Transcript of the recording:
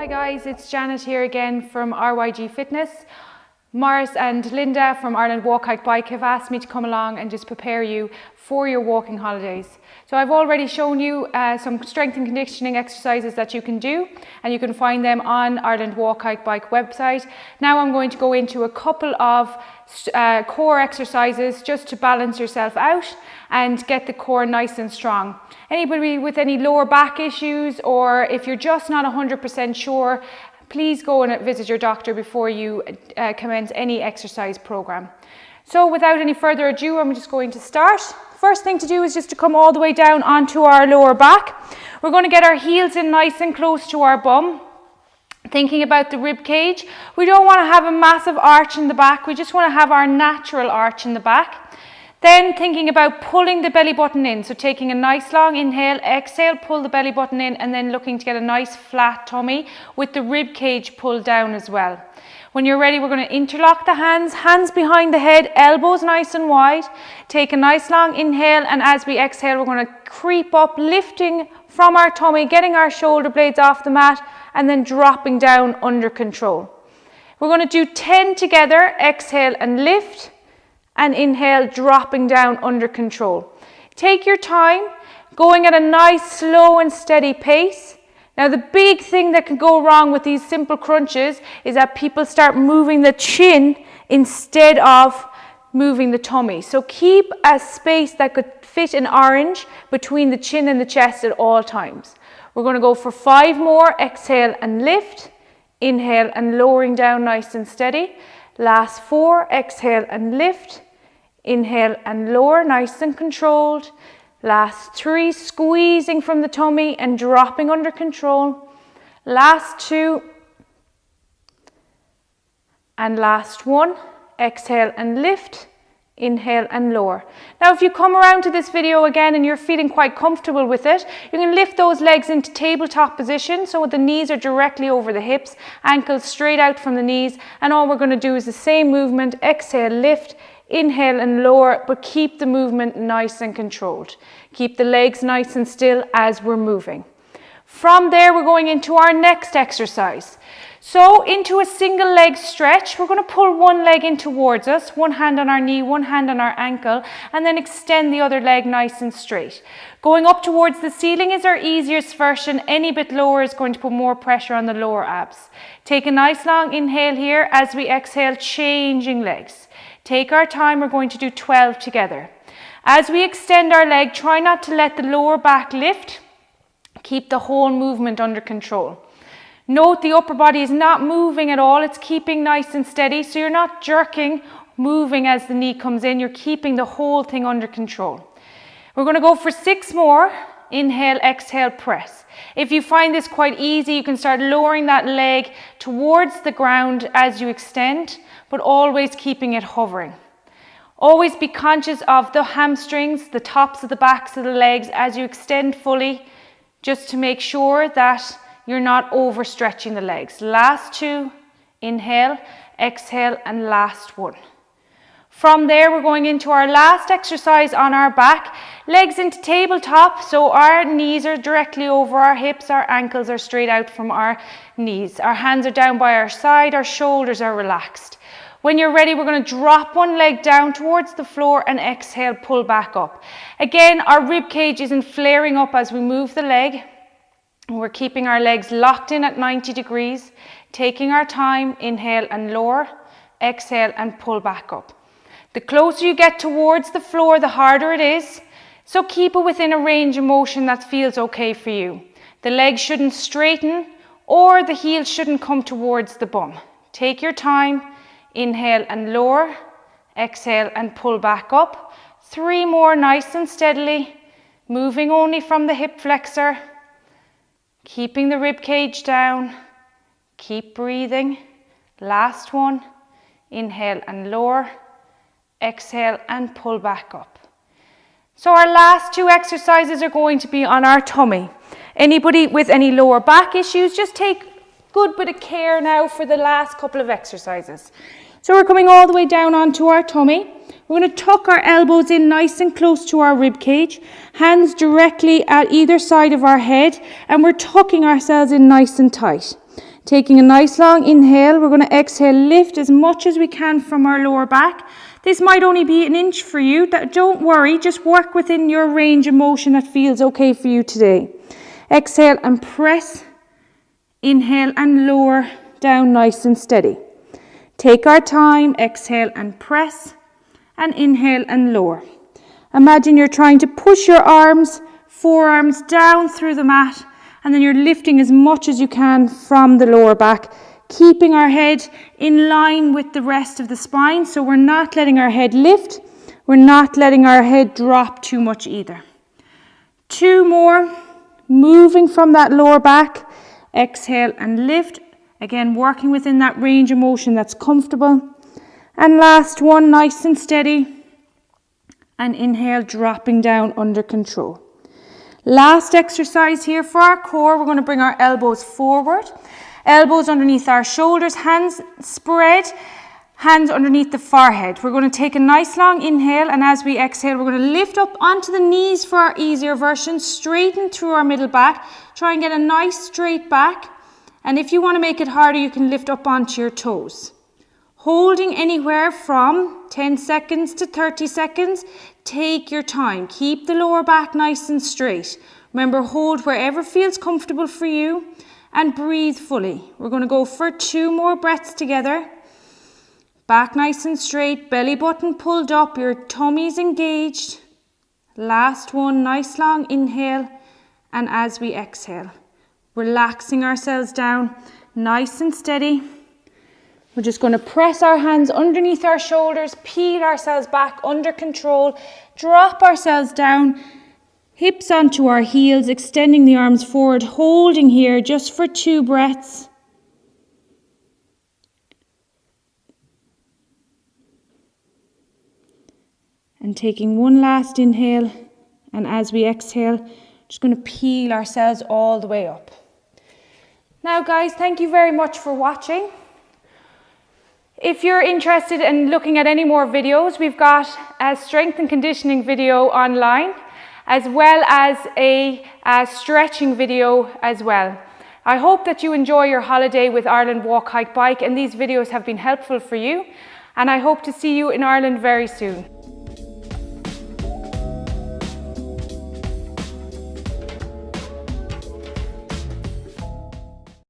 Hi guys, it's Janet here again from RYG Fitness. Morris and Linda from Ireland Walk Hike Bike have asked me to come along and just prepare you for your walking holidays. So I've already shown you some strength and conditioning exercises that you can do, and you can find them on Ireland Walk Hike Bike website. Now I'm going to go into a couple of core exercises just to balance yourself out and get the core nice and strong. Anybody with any lower back issues, or if you're just not 100% sure, please go and visit your doctor before you commence any exercise program. So without any further ado, I'm just going to start. First thing to do is just to come all the way down onto our lower back. We're going to get our heels in nice and close to our bum. Thinking about the rib cage, we don't want to have a massive arch in the back, we just want to have our natural arch in the back. Then thinking about pulling the belly button in, so taking a nice long inhale, exhale, pull the belly button in, and then looking to get a nice flat tummy with the rib cage pulled down as well. When you're ready, we're going to interlock the hands, hands behind the head, elbows nice and wide. Take a nice long inhale, and as we exhale, we're going to creep up, lifting from our tummy, getting our shoulder blades off the mat, and then dropping down under control. We're going to do 10 together, exhale and lift, and inhale, dropping down under control. Take your time, going at a nice, slow and steady pace. Now the big thing that can go wrong with these simple crunches is that people start moving the chin instead of moving the tummy. So keep a space that could fit an orange between the chin and the chest at all times. We're going to go for 5 more, exhale and lift, inhale and lowering down nice and steady. Last 4, exhale and lift, inhale and lower, nice and controlled. Last 3, squeezing from the tummy and dropping under control. Last 2. And last 1, exhale and lift, inhale and lower. Now if you come around to this video again and you're feeling quite comfortable with it, you can lift those legs into tabletop position, so the knees are directly over the hips, ankles straight out from the knees, and all we're going to do is the same movement, exhale, lift, inhale and lower, but keep the movement nice and controlled. Keep the legs nice and still as we're moving. From there, we're going into our next exercise. So into a single leg stretch, we're going to pull one leg in towards us, one hand on our knee, one hand on our ankle, and then extend the other leg nice and straight. Going up towards the ceiling is our easiest version. Any bit lower is going to put more pressure on the lower abs. Take a nice long inhale here as we exhale, changing legs. Take our time, we're going to do 12 together. As we extend our leg, try not to let the lower back lift. Keep the whole movement under control. Note the upper body is not moving at all, it's keeping nice and steady, so you're not jerking, moving as the knee comes in, you're keeping the whole thing under control. We're going to go for 6 more. Inhale, exhale, press. If you find this quite easy, you can start lowering that leg towards the ground as you extend, but always keeping it hovering. Always be conscious of the hamstrings, the tops of the backs of the legs as you extend fully, just to make sure that you're not overstretching the legs. Last 2, inhale, exhale, and last 1. From there, we're going into our last exercise on our back. Legs into tabletop, so our knees are directly over our hips, our ankles are straight out from our knees. Our hands are down by our side, our shoulders are relaxed. When you're ready, we're going to drop one leg down towards the floor and exhale, pull back up. Again, our rib cage isn't flaring up as we move the leg. We're keeping our legs locked in at 90 degrees, taking our time, inhale and lower, exhale and pull back up. The closer you get towards the floor, the harder it is, so keep it within a range of motion that feels okay for you. The legs shouldn't straighten or the heels shouldn't come towards the bum. Take your time, inhale and lower, exhale and pull back up. 3 more nice and steadily, moving only from the hip flexor. Keeping the rib cage down, keep breathing. Last 1, inhale and lower, exhale and pull back up. So our last 2 exercises are going to be on our tummy. Anybody with any lower back issues, just take a good bit of care now for the last couple of exercises. So we're coming all the way down onto our tummy. We're going to tuck our elbows in nice and close to our rib cage, hands directly at either side of our head, and we're tucking ourselves in nice and tight. Taking a nice long inhale, we're going to exhale, lift as much as we can from our lower back. This might only be an inch for you. Don't worry, just work within your range of motion that feels okay for you today. Exhale and press. Inhale and lower down nice and steady. Take our time, exhale and press, and inhale and lower. Imagine you're trying to push your arms, forearms down through the mat, and then you're lifting as much as you can from the lower back, keeping our head in line with the rest of the spine, so we're not letting our head lift, we're not letting our head drop too much either. 2 more, moving from that lower back, exhale and lift, again working within that range of motion that's comfortable. And last one, nice and steady, and inhale, dropping down under control. Last exercise here for our core, we're going to bring our elbows forward. Elbows underneath our shoulders, hands spread, hands underneath the forehead. We're going to take a nice long inhale, and as we exhale, we're going to lift up onto the knees for our easier version, straighten through our middle back. Try and get a nice straight back. And if you want to make it harder, you can lift up onto your toes. Holding anywhere from 10 seconds to 30 seconds. Take your time. Keep the lower back nice and straight. Remember, hold wherever feels comfortable for you. And breathe fully. We're going to go for 2 more breaths together. Back nice and straight, belly button pulled up, your tummy's engaged. Last one, nice long inhale. And as we exhale, relaxing ourselves down, nice and steady. We're just going to press our hands underneath our shoulders, peel ourselves back under control, drop ourselves down. Hips onto our heels, extending the arms forward, holding here just for 2 breaths. And taking one last inhale, and as we exhale, just going to peel ourselves all the way up. Now guys, thank you very much for watching. If you're interested in looking at any more videos, we've got a strength and conditioning video online, as well as a stretching video as well. I hope that you enjoy your holiday with Ireland Walk, Hike, Bike, and these videos have been helpful for you, and I hope to see you in Ireland very soon.